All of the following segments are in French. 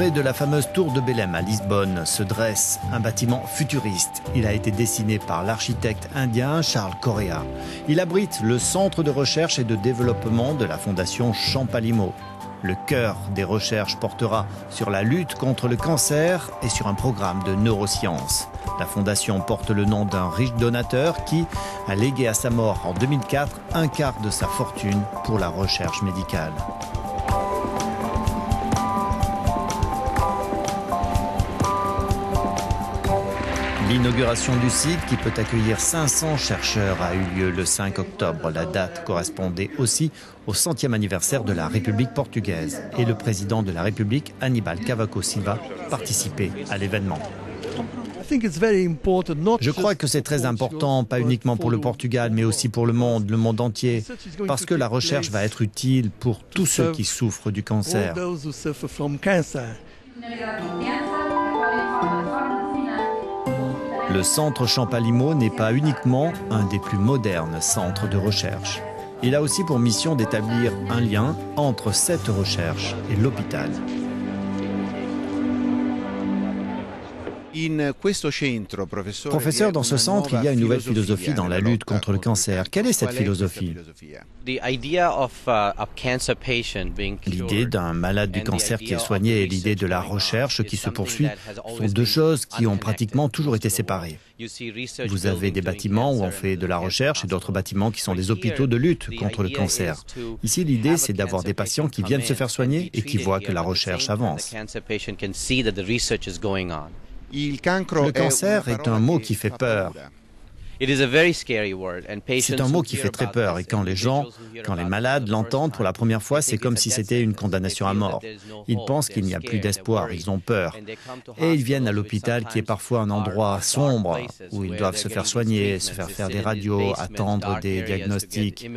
Près de la fameuse tour de Belém à Lisbonne se dresse un bâtiment futuriste. Il a été dessiné par l'architecte indien Charles Correa. Il abrite le centre de recherche et de développement de la fondation Champalimaud. Le cœur des recherches portera sur la lutte contre le cancer et sur un programme de neurosciences. La fondation porte le nom d'un riche donateur qui a légué à sa mort en 2004 un quart de sa fortune pour la recherche médicale. L'inauguration du site, qui peut accueillir 500 chercheurs, a eu lieu le 5 octobre. La date correspondait aussi au 100e anniversaire de la République portugaise. Et le président de la République, Aníbal Cavaco Silva, participait à l'événement. Je crois que c'est très important, pas uniquement pour le Portugal, mais aussi pour le monde entier, parce que la recherche va être utile pour tous ceux qui souffrent du cancer. Le centre Champalimaud n'est pas uniquement un des plus modernes centres de recherche. Il a aussi pour mission d'établir un lien entre cette recherche et l'hôpital. Professeur, dans ce centre, il y a une nouvelle philosophie dans la lutte contre le cancer. Quelle est cette philosophie? L'idée d'un malade du cancer qui est soigné et l'idée de la recherche qui se poursuit sont deux choses qui ont pratiquement toujours été séparées. Vous avez des bâtiments où on fait de la recherche et d'autres bâtiments qui sont des hôpitaux de lutte contre le cancer. Ici, l'idée, c'est d'avoir des patients qui viennent se faire soigner et qui voient que la recherche avance. Le cancer est un mot qui fait peur. C'est un mot qui fait très peur et quand les malades l'entendent pour la première fois, c'est comme si c'était une condamnation à mort. Ils pensent qu'il n'y a plus d'espoir, ils ont peur. Et ils viennent à l'hôpital qui est parfois un endroit sombre où ils doivent se faire soigner, se faire des radios, attendre des diagnostics.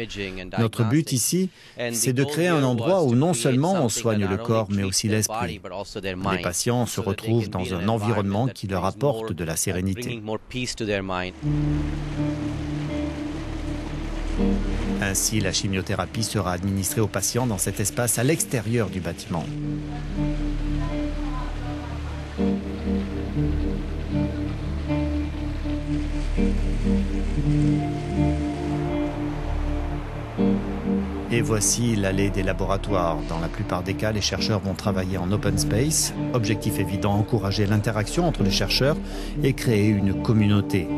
Notre but ici, c'est de créer un endroit où non seulement on soigne le corps, mais aussi l'esprit. Les patients se retrouvent dans un environnement qui leur apporte de la sérénité. Ainsi, la chimiothérapie sera administrée aux patients dans cet espace à l'extérieur du bâtiment. Et voici l'allée des laboratoires. Dans la plupart des cas, les chercheurs vont travailler en open space. Objectif évident, encourager l'interaction entre les chercheurs et créer une communauté.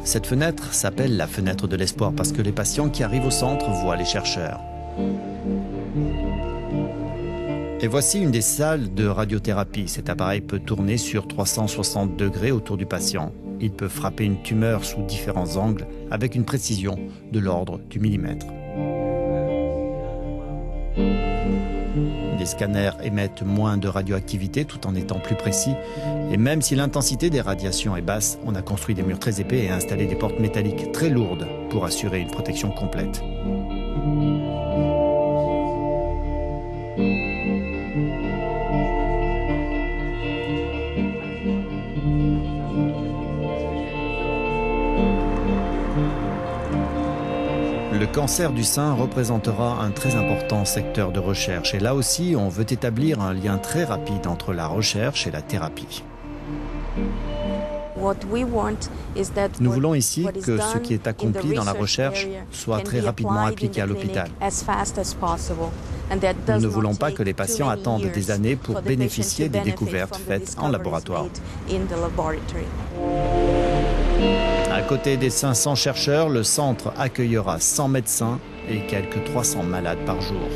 Cette fenêtre s'appelle la fenêtre de l'espoir parce que les patients qui arrivent au centre voient les chercheurs. Et voici une des salles de radiothérapie. Cet appareil peut tourner sur 360 degrés autour du patient. Il peut frapper une tumeur sous différents angles avec une précision de l'ordre du millimètre. Les scanners émettent moins de radioactivité tout en étant plus précis. Et même si l'intensité des radiations est basse, on a construit des murs très épais et installé des portes métalliques très lourdes pour assurer une protection complète. Le cancer du sein représentera un très important secteur de recherche et là aussi on veut établir un lien très rapide entre la recherche et la thérapie. Nous voulons ici que ce qui est accompli dans la recherche soit très rapidement appliqué à l'hôpital. Nous ne voulons pas que les patients attendent des années pour bénéficier des découvertes faites en laboratoire. À côté des 500 chercheurs, le centre accueillera 100 médecins et quelques 300 malades par jour.